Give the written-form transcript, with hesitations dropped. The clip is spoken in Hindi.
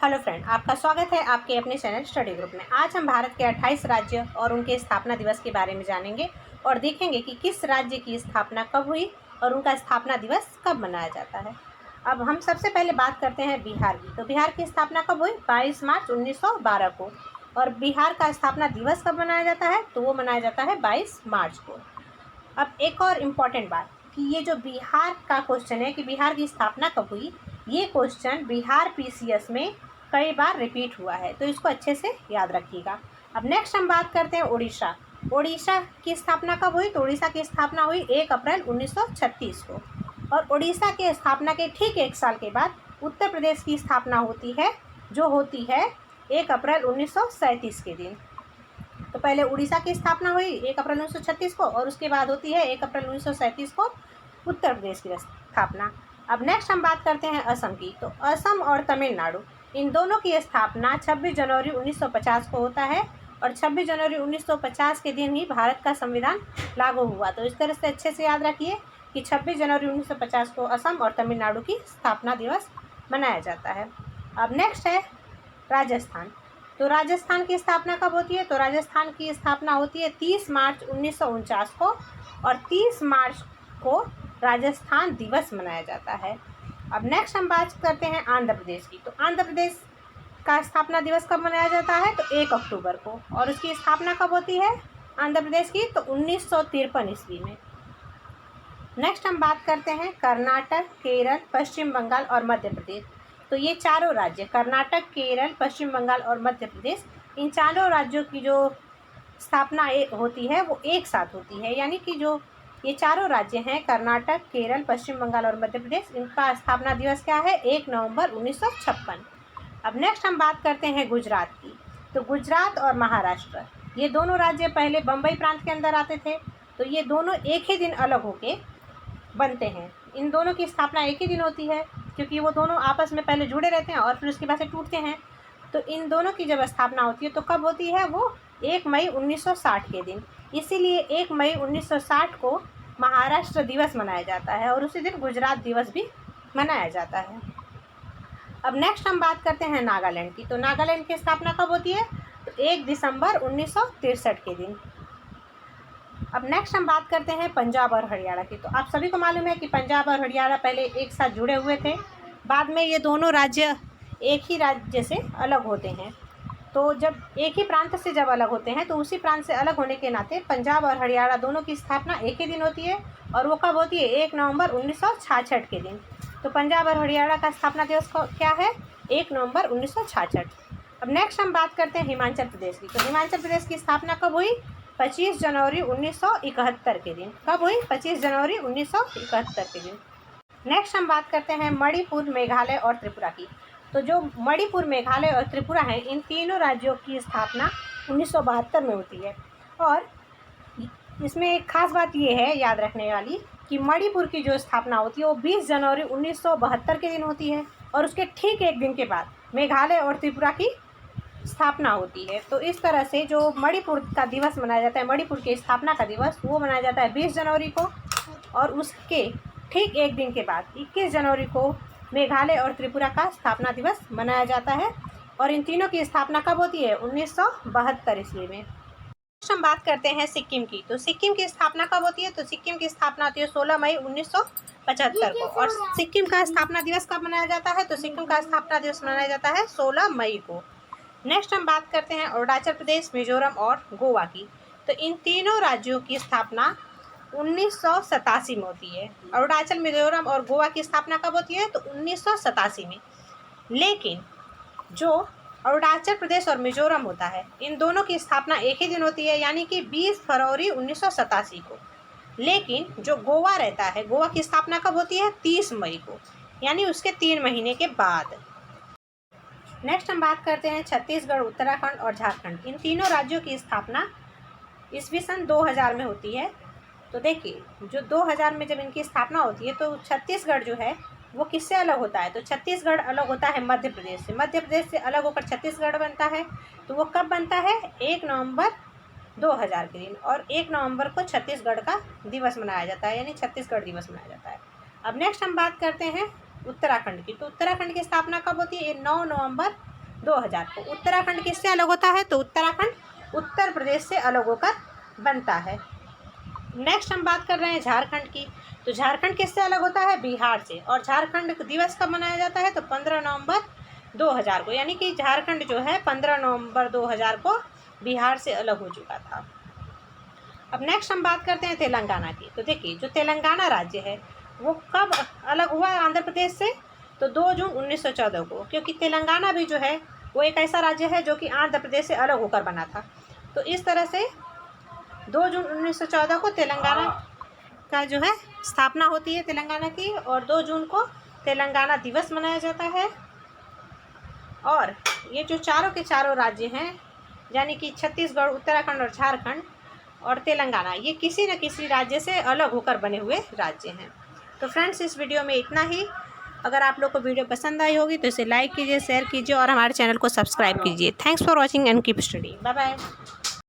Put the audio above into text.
हेलो फ्रेंड, आपका स्वागत है आपके अपने चैनल स्टडी ग्रुप में। आज हम भारत के 28 राज्य और उनके स्थापना दिवस के बारे में जानेंगे और देखेंगे कि किस राज्य की स्थापना कब हुई और उनका स्थापना दिवस कब मनाया जाता है। अब हम सबसे पहले बात करते हैं बिहार की। तो बिहार की स्थापना कब हुई? 22 मार्च 1912 को। और बिहार का स्थापना दिवस कब मनाया जाता है? तो वो मनाया जाता है 22 मार्च को। अब एक और इम्पॉर्टेंट बात कि ये जो बिहार का क्वेश्चन है कि बिहार की स्थापना कब हुई, ये क्वेश्चन बिहार पीसीएस में कई बार रिपीट हुआ है, तो इसको अच्छे से याद रखिएगा। अब नेक्स्ट हम बात करते हैं उड़ीसा। उड़ीसा की स्थापना कब हुई? तो उड़ीसा की स्थापना हुई 1 अप्रैल 1936 को। और उड़ीसा के स्थापना के ठीक 1 साल के बाद उत्तर प्रदेश की स्थापना होती है, जो होती है 1 अप्रैल 1937 के दिन। तो पहले उड़ीसा की स्थापना हुई 1 अप्रैल 1936 को और उसके बाद होती है 1 अप्रैल 1937 को उत्तर प्रदेश की स्थापना। अब नेक्स्ट हम बात करते हैं असम की। तो असम और तमिलनाडु, इन दोनों की स्थापना 26 जनवरी 1950 को होता है और 26 जनवरी 1950 के दिन ही भारत का संविधान लागू हुआ। तो इस तरह से अच्छे से याद रखिए कि 26 जनवरी 1950 को असम और तमिलनाडु की स्थापना दिवस मनाया जाता है। अब नेक्स्ट है राजस्थान। तो राजस्थान की स्थापना कब होती है? तो राजस्थान की स्थापना होती है 30 मार्च 1949 को और 30 मार्च को राजस्थान दिवस मनाया जाता है। अब नेक्स्ट हम बात करते हैं आंध्र प्रदेश की। तो आंध्र प्रदेश का स्थापना दिवस कब मनाया जाता है? तो 1 अक्टूबर को। और उसकी स्थापना कब होती है आंध्र प्रदेश की? तो 1953 ईस्वी में। नेक्स्ट हम बात करते हैं कर्नाटक, केरल, पश्चिम बंगाल और मध्य प्रदेश। तो ये चारों राज्य, कर्नाटक, केरल, पश्चिम बंगाल और मध्य प्रदेश, इन चारों राज्यों की जो स्थापना होती है वो एक साथ होती है। यानी कि जो ये चारों राज्य हैं, कर्नाटक, केरल, पश्चिम बंगाल और मध्य प्रदेश, इनका स्थापना दिवस क्या है? 1 नवंबर 1956। अब नेक्स्ट हम बात करते हैं गुजरात की। तो गुजरात और महाराष्ट्र, ये दोनों राज्य पहले बम्बई प्रांत के अंदर आते थे। तो ये दोनों एक ही दिन अलग होके बनते हैं। इन दोनों की स्थापना एक ही दिन होती है क्योंकि वो दोनों आपस में पहले जुड़े रहते हैं और फिर उसके बाद से टूटते हैं। तो इन दोनों की जब स्थापना होती है तो कब होती है? वो 1 मई 1960 के दिन। इसीलिए 1 मई 1960 को महाराष्ट्र दिवस मनाया जाता है और उसी दिन गुजरात दिवस भी मनाया जाता है। अब नेक्स्ट हम बात करते हैं नागालैंड की। तो नागालैंड की स्थापना कब होती है? तो 1 दिसंबर 1963 के दिन। अब नेक्स्ट हम बात करते हैं पंजाब और हरियाणा की। तो आप सभी को मालूम है कि पंजाब और हरियाणा पहले एक साथ जुड़े हुए थे, बाद में ये दोनों राज्य एक ही राज्य से अलग होते हैं। तो जब एक ही प्रांत से जब अलग होते हैं तो उसी प्रांत से अलग होने के नाते पंजाब और हरियाणा दोनों की स्थापना एक ही दिन होती है। और वो कब होती है? 1 नवंबर 1966 के दिन। तो पंजाब और हरियाणा का स्थापना दिवस क्या है? 1 नवंबर 1966। अब नेक्स्ट हम बात करते हैं हिमाचल प्रदेश की। तो हिमाचल प्रदेश की स्थापना कब हुई? 25 जनवरी 1971 के दिन। कब हुई? 25 जनवरी 1971 के दिन। नेक्स्ट हम बात करते हैं मणिपुर, मेघालय और त्रिपुरा की। तो जो मणिपुर, मेघालय और त्रिपुरा हैं, इन तीनों राज्यों की स्थापना 1972 में होती है। और इसमें एक खास बात ये है याद रखने वाली कि मणिपुर की जो स्थापना होती है वो 20 जनवरी 1972 के दिन होती है और उसके ठीक एक दिन के बाद मेघालय और त्रिपुरा की स्थापना होती है। तो इस तरह से जो मणिपुर का दिवस मनाया जाता है, मणिपुर की स्थापना का दिवस, वो मनाया जाता है 20 जनवरी को और उसके ठीक एक दिन के बाद 21 जनवरी को मेघालय और त्रिपुरा का स्थापना दिवस मनाया जाता है। और इन तीनों की स्थापना कब होती है? 1972 ईस्वी में। हम बात करते हैं सिक्किम की। तो सिक्किम की स्थापना कब होती है? तो सिक्किम की स्थापना होती है 16 मई 1975 को। और सिक्किम का स्थापना दिवस कब मनाया जाता है? तो सिक्किम का स्थापना दिवस मनाया जाता है 16 मई को। नेक्स्ट हम बात करते हैं अरुणाचल प्रदेश, मिजोरम और गोवा की। तो इन तीनों राज्यों की स्थापना 1987 में होती है। अरुणाचल, मिजोरम और गोवा की स्थापना कब होती है? तो 1987 में। लेकिन जो अरुणाचल प्रदेश और मिजोरम होता है, इन दोनों की स्थापना एक ही दिन होती है, यानी कि 20 फरवरी 1987 को। लेकिन जो गोवा रहता है, गोवा की स्थापना कब होती है? 30 मई को, यानी उसके 3 महीने के बाद। नेक्स्ट हम बात करते हैं छत्तीसगढ़, उत्तराखंड और झारखंड। इन तीनों राज्यों की स्थापना ईस्वी सन 2000 में होती है। तो देखिए, जो 2000 में जब इनकी स्थापना होती है तो छत्तीसगढ़ जो है वो किससे अलग होता है? तो छत्तीसगढ़ अलग होता है मध्य प्रदेश से। मध्य प्रदेश से अलग होकर छत्तीसगढ़ बनता है। तो वो कब बनता है? 1 नवंबर 2000 के दिन। और 1 नवंबर को छत्तीसगढ़ का दिवस मनाया जाता है, यानी छत्तीसगढ़ दिवस मनाया जाता है। अब नेक्स्ट हम बात करते हैं उत्तराखंड की। तो उत्तराखंड की स्थापना कब होती है? 9 नवंबर 2000 को। उत्तराखंड किससे अलग होता है? तो उत्तराखंड उत्तर प्रदेश से अलग होकर बनता है। नेक्स्ट हम बात कर रहे हैं झारखंड की। तो झारखंड किससे अलग होता है? बिहार से। और झारखंड दिवस कब मनाया जाता है? तो 15 नवंबर 2000 को, यानी कि झारखंड जो है 15 नवंबर 2000 को बिहार से अलग हो चुका था। अब नेक्स्ट हम बात करते हैं तेलंगाना की। तो देखिए, जो तेलंगाना राज्य है वो कब अलग हुआ आंध्र प्रदेश से? तो 2 जून 1914 को, क्योंकि तेलंगाना भी जो है वो एक ऐसा राज्य है जो कि आंध्र प्रदेश से अलग होकर बना था। तो इस तरह से 2 जून 1914 को तेलंगाना का जो है स्थापना होती है तेलंगाना की, और 2 जून को तेलंगाना दिवस मनाया जाता है। और ये जो चारों के चारों राज्य हैं, यानी कि छत्तीसगढ़, उत्तराखंड और झारखंड और तेलंगाना, ये किसी न किसी राज्य से अलग होकर बने हुए राज्य हैं। तो फ्रेंड्स, इस वीडियो में इतना ही। अगर आप लोग को वीडियो पसंद आई होगी तो इसे लाइक कीजिए, शेयर कीजिए और हमारे चैनल को सब्सक्राइब कीजिए। Thanks for watching and keep study. Bye bye.